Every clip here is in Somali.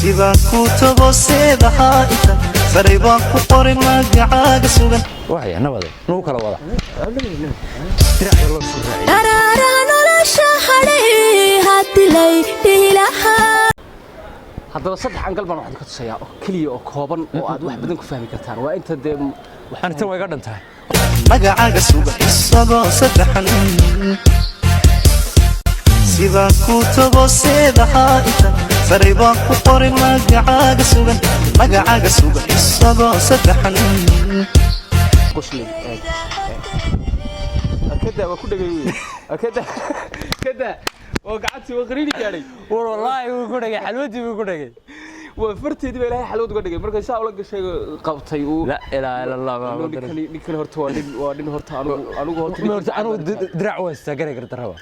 sidaan ku tago seedaha inta saray baan ku qorin magacaaga sugan waxay nabad nuu kala wada daraaraha nolosha hadhay hadilay dhihilaha haddaba saddex angal baan waxaan ka tusayaa oo kaliya oo kooban oo aad wax badan ku fahmi kartaan waa inta dee waxaan tan way ga dhantahay magacaaga sugan isagoo saddexan sidaan ku tago seedaha inta saray baan ku qorin magacaaga sugan isagoo saddexan qosli akada waa ku dhagay akada oo gacantii waa qariini gaaray wallahi uu ku dhagay xalwadii uu ku dhagay waa farteedii baa ilaahay xalwad uga dhigay markay saa ula gashay qabtay uu la ilaaha illa allah ninkan horta waa nin horta anigu dirac wasta garay gardaraba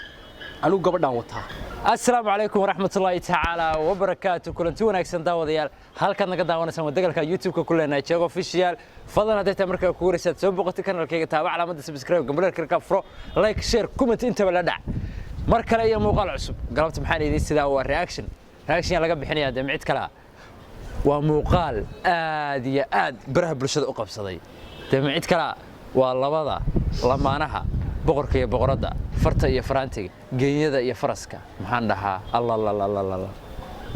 anigu gabadhan wataa السلام عليكم ورحمة الله تعالى وبركاته كلنتي وناكسن داوديال halka naga daawanaysan wadagalka YouTube-ka kulena jeego official fadlan hadii marka ku guuleysat soo boqotay kanalkayga taabac calaamada subscribe gambarka ka furo like share comment inta wala dhac mar kale iyo muuqaal cusub galabta maxaan idin sidaa waa reaction laga bixinayaa damcid kala waa muuqaal aad iyo aad baraha bulshada u qabsaday damcid kala waa labada lamaanaha boqorka iyo boqorada farta iyo faraantiga geeyada iyo faraska maxaan dhahaa allah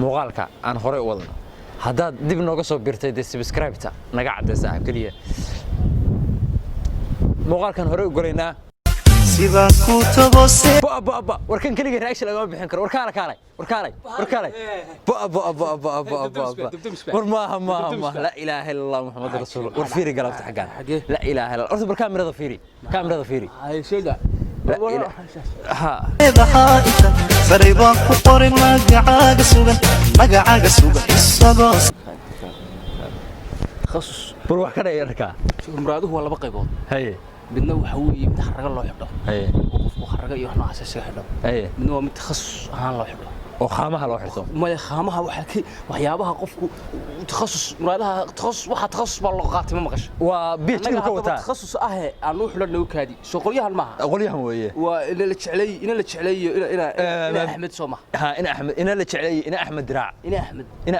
muuqaalka aan hore u wadno haddaad dib nooga soo birtay subscribe-ta naga cadaysaa kaliya muuqaalkan hore u golaynaa sidaan ku tago warkan kaliya reaction laga bixin karo warkaalay war ma la ilaaha illa allah muhammad rasuul war fiiri galabta xagaan la ilaaha illa ordo bar kaamirada fiiri ay sheega ha saray baan ku qorin magacaaga sugan isagoo khasus bal wax ka dheerka umraaduhu waa laba qaybood haye midna waxa weeye mid xaraga loo xidho haye qofku xaraga iyo wax noocaas isaga xidho haye midna waa mid khasus ahaan loo xidho oo qaamaha loo xirto ma qaamaha waxyaabaha qofku takhasus muraadaha takhasus baa loo qaatay ma maqasho waa PhD ka wata takhasus aan u xidhno kaadi soo qolyahan maaha qolyahan weeye waa ina la jecleeyo ina Ahmed Soma ha ina la jecleeyo ina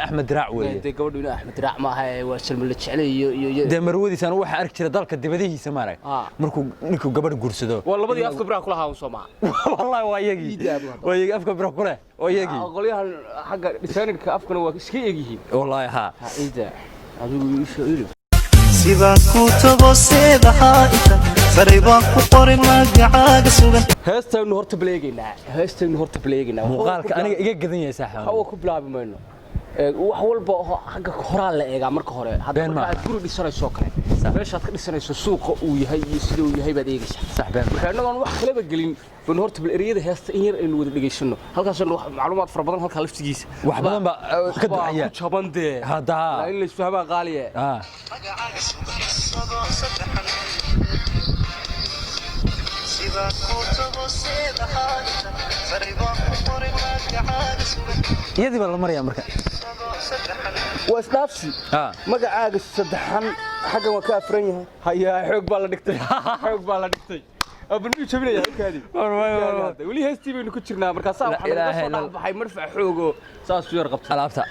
Ahmed Diraac weeye de gabadhu ina Ahmed Diraac maaha waa Salman la jecleeyo iyo de marwadiisan waxa arki jira dalka dibadihiisa maarag markuu ninku gabadh guursado waa labadii afka biraha kula haawan Soma wallahi waa yagi afka biraha kula oo yagi qolyahan xagga designerka afkana waa iska eegyihiin wallahi ha ida adigu isoo sidaan ku tago seedaha inta saray baan ku qorin magacaaga sugan heestaynu horta baleegaynaa muuqaalka aniga iga gadan yahay saaxiib hawo ku bilaabi mayno wax walba oo xagga horaal la eega marka hore hadda aad guri dhisanayso kale meesha aad ka dhisanayso suuqa uu yahay iyo sida uu yahay baad eegaysaa saxbeen waxaan wax kale ba gelin bal horta bal eriyada heesta in yar aynu wada dhageysano halkaas wax macluumaad fara badan halka laftigiisa wax badan ba ka ducaya jabande hada in la isfahmaa qaaliye magacaaga sugan isagoo saddexan sidaan ku tago seedaha inta saray baan ku qorin magacaaga sugan iyadii baa la maraya marka واسنافسي magacaaga saddexan xagan waa ka afran yahay haya xoog baa la dhigtay abulmi jabinaya halkaadi wali heestii baynu ku jirnaa marka saa waxa laga soo baxay marfac xoogo saas u yar qabtay alaabta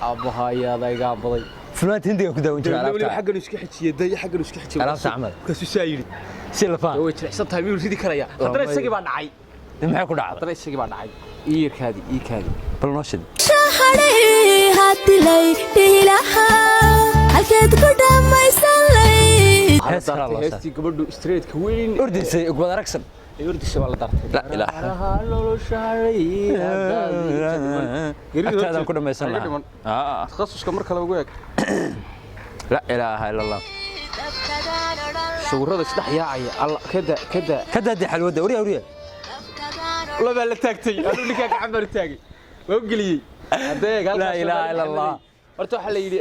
abahayaada iga baday fulaad hindiga ku daawan jiray alaabta xagan isku xijiyay alaabta amal ka suusayiri si la faan way jirsan tahay mid ridi karaya hadana isagii baa dhacay maxay ku dhacday hadana isagii baa dhacay iirkaadi bal nooshid hadhay hadilay dhihilaha halkeed ku dhamaysan lay heestii gabadhu streetka weyn ordisay wada aragsan ordisay wala dartay la ilaaha agtaadaan ku dhamaysan lahaa takhasuska marka lagu eeg la ilaaha illa allah sawirada isdhex yaacaya alla kada xalwada wariya laba la taagtay adu ninka gacan baa taagay waa geliyay adeeg halka la ilaaha illa allah horta waxa la yiri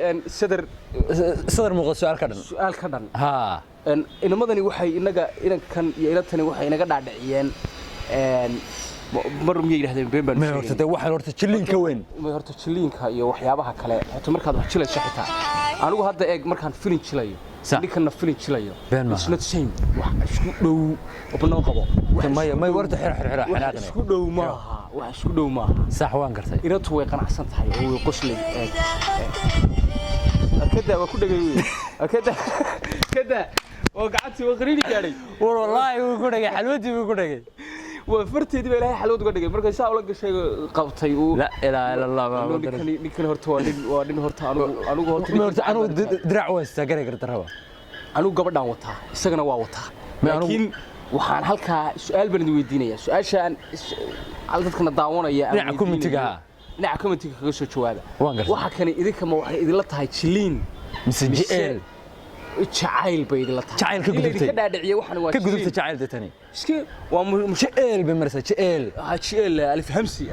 sadar muuqdo su'aal ka dhan ha inamadani waxay inankan iyo inantani waxay inaga dhaadhiciyeen mar miyay yiraahdeen been baan horta jilliinka weyn horta jilliinka iyo waxyaabaha kale horta markaad wax jilayso xitaa anigu hadda eeg markaan filin jilayo ninkana filin jilayo it's not same wax isku dhow oo banoo qabo may warta xir xanaaqina isku dhow maaha wax isku dhow maaha sax waan gartay inantu way qanacsan tahay oo way qoslay kada waa ku dhagay kada oo gacantii waa qariiri gaaray wallaahi wuu ku dhagay xalwadii wuu ku dhagay waa farteedii baa ilaahay xalwad uga dhigay markay saa ula gashay qabtay uu la ilaaha illa allah ninkan horta waa nin horta anigu dirac wasta garay gardaraba anigu gabadhan wataa isagana waa wataa laakiin waxaan halkaa su'aal baan idin weydiinayaa su'aashaan dadkana daawanaya dhinaca community-ga kaga soo jawaaba waxa kani idinka ma waxay idinla tahay jiliin mise jacayl bay idinla tahay jacayl ka gudubtay ka dhaadhiciyay waxana waa ka gudubtay jacayl dadani iski waa jacayl bay marasa jacayl jacayl alif hamsi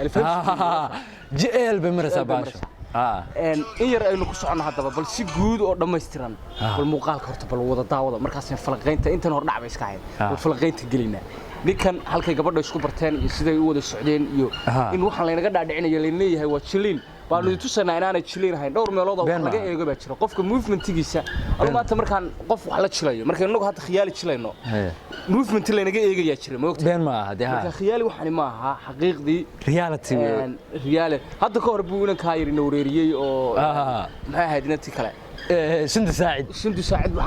jacayl bay marasa baasho in yar aynu ku socono hadaba bal si guud oo dhameystiran bal muuqaalka horta bal wada daawada markaas falaqeynta intan hor dhacbay iska hayn bal falaqeynta gelina ninkan halkay gabadha isku barteen iyo siday u wada socdeen iyo in waxaan laynaga dhaadhicinayo leeyahay waa jiliin baanu tusanaa inaanay jiliin ahayn dhowr meelood oo laga eego baa jira qofka movementigiisa ama maanta markaan qof wax la jilayo markaan inagu hadda khiyaali jilayno movement laynaga eegayaa jira ma ogtahay been ma aha marka khiyaali waxaan ma aha xaqiiqdii reality hadda ka hor buu inaan ka yiri wareeriyay oo maxay ahayd intii kale shindu saacid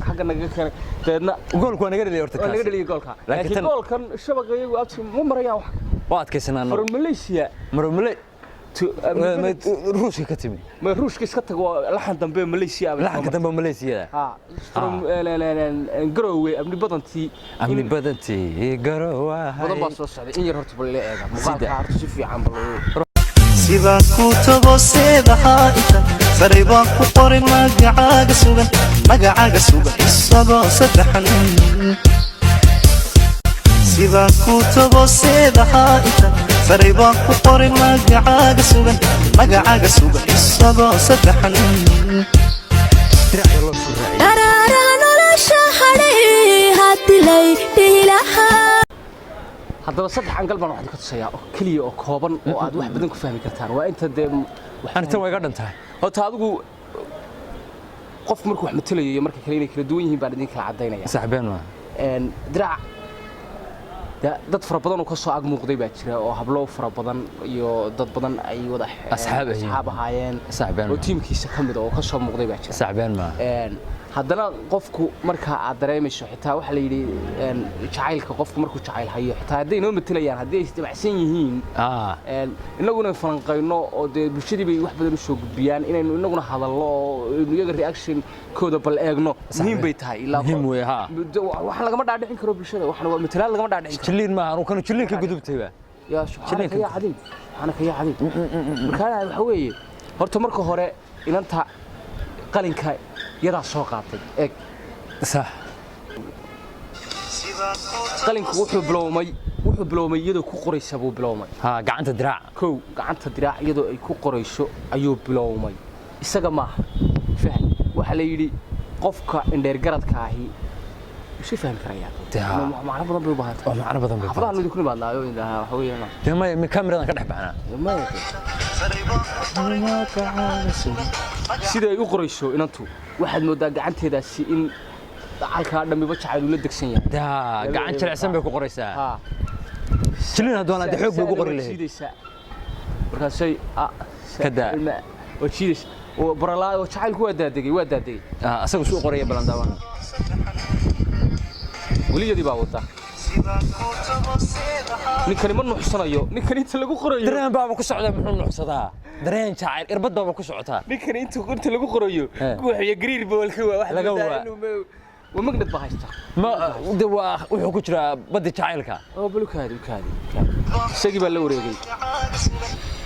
xagga naga keenay deedna goolku waa naga dhaliyay horta naga dhaliyay goolka laakiin goolkan shabaqa iyagu abti ma marayaan wax waa adkaysanaa mar Malaysia ruushka ka timi ma ruushka iska tago laxan dambe Malaysia laxanka dambe Malaysia from Garowe amni badantii Garowe badan baa soo socday in yar horta bal la eega muuqaalka horta si fiican bal sidaan ku tago seedaha inta saray baan ku qorin magacaaga sugan isagoo saddexan sidaan ku tago seedaha inta saray baan ku qorin magacaaga sugan isagoo saddexan daraaraha nolosha hadhay hadilay dhihilahaa haddaba saddex angal baan waxaan ka tusayaa oo kaliya oo kooban oo aad wax badan ku fahmi kartaan waa inta waxaan way ga dhantahay horta adigu qof markuu wax matalayo iyo marka kale inay kala duwan yihiin baan idin kala cadeynaya saxbeen ma dirac dad fara badan oo ka soo ag muuqday baa jira oo hablo fara badan iyo dad badan ay wada asxaab ahaayeen saxbeen oo tiimkiisa kamid oo ka soo muuqday baa jira saxbeen ma haddana qofku marka aad dareemayso xitaa waxa la yidhi jacaylka qofku markuu jacayl hayo xitaa hadday inoo matalayaan haddii ay isdimacsan yihiin innaguna falanqayno oo dee bulshadii bay wax badan u soo gudbiyaan inaynu innaguna hadallo oo iyaga reaction-kooda bal eegno muhiim bay tahay ilaa muhiim wey ha waxaan lagama dhaadhicin karo bulshada waxaan waa matalaad lagama dhaadhicin karo jiliin maaha anuu kanu jiliin ka gudubtayba yaa subxaanaka yaa cadiim markaa waxa weeye horta marka hore inanta qalinka yadaa soo qaatay eeg sax qalinku wuxuu biloomay iyadoo ku qoraysa buu biloomay gacanta diraac gacanta diraac iyadoo ay ku qorayso ayuu biloomay isaga maaha faham waxa la yidhi qofka indheer garadka ahi si fahmi karayaan macno badan bay u baahan tahay macno badan bay xafadaha nidi ku nimaadnaayo waxa weeyaan demay mi kameradan ka dhex baxnaa sida ay u qorayso inantu waxaad moodaa gacanteedaasi in halkaa dhammiba jacayl ula degsan yahay gacan jilicsan bay ku qoraysaa jilin haddana de xoog bay ugu qori lahayd markaasay kada oo jiidaysa oo baralaa oo jacaylku waa daadegay asagu suu qoraya balandaawan weliyadii baa wada ninkani ma nuuxsanayo ninkani inta lagu qorayo dareen baaba ku socda muxuu nuuxsadaa dareen jacayl irbad baaba ku socotaa ninkani inta lagu qorayo guuxiyo gariir boolka waa wax laga waa magnet baa haysta ma de waa wuxuu ku jiraa badda jacaylka oo balukaadi isagii baa la wareegay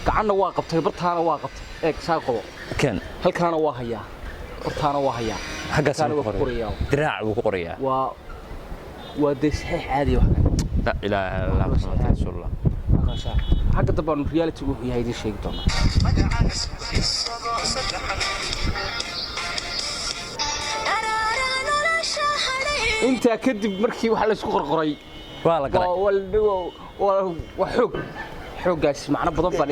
gacanna waa qabtay bartaana waa qabtay eeg saa qabo kan halkaana waa hayaa bartaana waa hayaa xaggaasna waa qorayaa diraac buu ku qorayaa waa de saxiix caadi wax la ilaaha illa allah muhammad rasuulullah xagga dabaan reality wuxuu yahay idin sheegi doonaa inta kadib markii waxa la isku qorqoray waa la galay waa xoogaas macna badan baan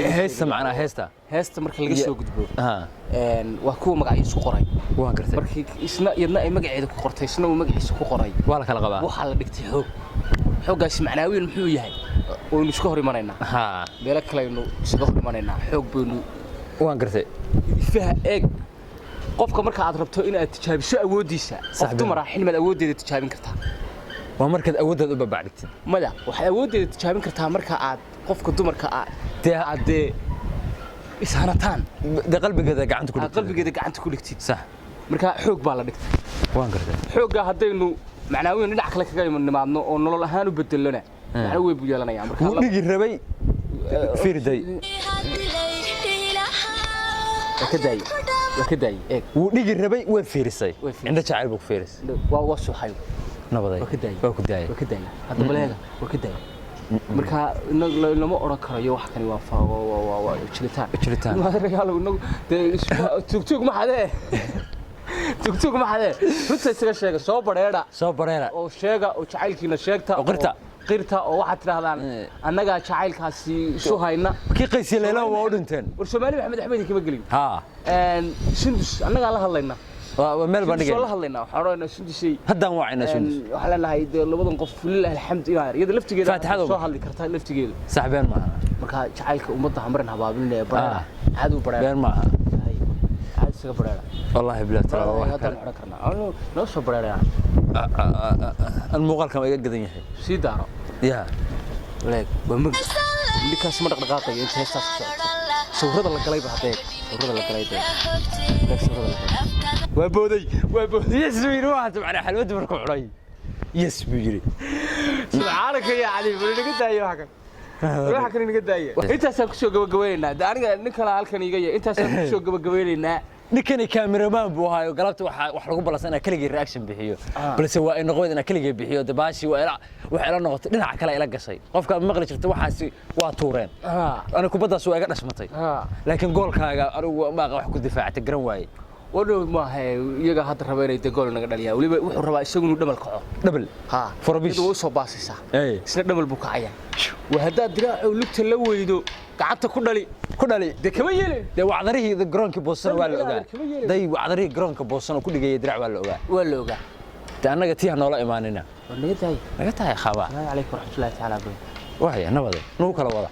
heesta marka laga soo gudbo waa kuwa magaciisa isku qoray waan gartay markii isna yadna ay magaceeda ku qortay isna uu magaciisa ku qoray waa la kala qabaa waxa la dhigtay xoogaas macnaawiin muxuu yahay waynu iska hor imanaynaa ha meelo kale aynu iskaga hor imanaynaa xoog baynu waan gartay faha eeg qofka marka aad rabto in aad tijaabiso awoodiisa qof dumar ah xilmad awoodeeda tijaabin kartaa waa markaad awooddaad u babacdigtid mada waxaad awoodeeda tijaabin kartaa marka aad qofka dumarka aad ishanataan qalbigeeda gacanta ku dhigtid sax marka xoog baa la dhigtay waan gartay xoogga haddaynu macnaawiin dhinac kale kaga nimaadno oo nolol ahaan u bedelona macna way buu yeelanayaa marka wuu dhigi rabay fiirday ka daay eeg wuu dhigi rabay way fiirisay indha jacayl buu ku fiirisay waa suuxay nabaday waa ku daayay hadda baleega waa ka daayay marka lama oran karayo wax kani waa jilitaan ma ragaalo tugtug ma xadee runta isaga sheega soo bareera oo sheega oo jacaylkiina sheegta oo qirta oo waxaad tidhaahdaan annagaa jacaylkaasi isu hayna kii qaysi leelo waa u dhinteen war Soomaali Maxamed Axmed kama gelin Sundus annagaa la hadlayna waa meel baan dhigay la hadlayna waxaan oranaa Sundusay haddaan waacayna Sundus waxaan leenahay labadan qof lillahi alxamd iyada laftigeeda soo hadli kartaa laftigeeda saxbeen maaha marka jacaylka ummadda hamran habaabilinaya bareera aad u bareera been maaha aad isaga bareera wallahi billaah tala waa hadaan xidhan karnaa noo soo bareera الموقع كم يقدر يحيي سيدارو يا leeg waa mag ninkaas ma dhaqdhaqaaqay inta heestaas sawirada la galay baa hadee sawirada la galay waa booday yasmiin waxa macna xalwada markuu xulay yasmiin subhanaka ya ali bal naga daayo waxa kan naga daayo intaas aan ku soo gabagabeynaa aniga nin kale halkan iga yahay intaas aan ku soo gabagabeynaa ninkani cameraman buu hayo galabta wax lagu balansanaa kaliya reaction bixiyo balse waa in noqdo inaa kaliya bixiyo dabaashi waa wax ila noqoto dhinaca kale ila gashay qofka maqli jirta waxaasi waa tuureen ana kubadaas waa iga dhashmatay laakiin goolkaaga anigu ma wax ku difaactay garan waaye wadhow ma hay iyaga hadda raba inay gool naga dhaliyaa waliba wuxuu rabaa isagu inuu dhamal kaco dhamal forbish uu soo baasaysa isla dhamal buu kacaya وهذا دراع ولقت لويدو قعدت كدلي ده كما يلي ده وعذريه ده جرونك بوسن ولا اوغا ده وعذريه جرونك بوسن ku dhigay dirac waa la ogaa ta anaga tii noola iimaanina naga tahay khaba alaykum rahmatullahi ta'ala waxa nabada noo kala wada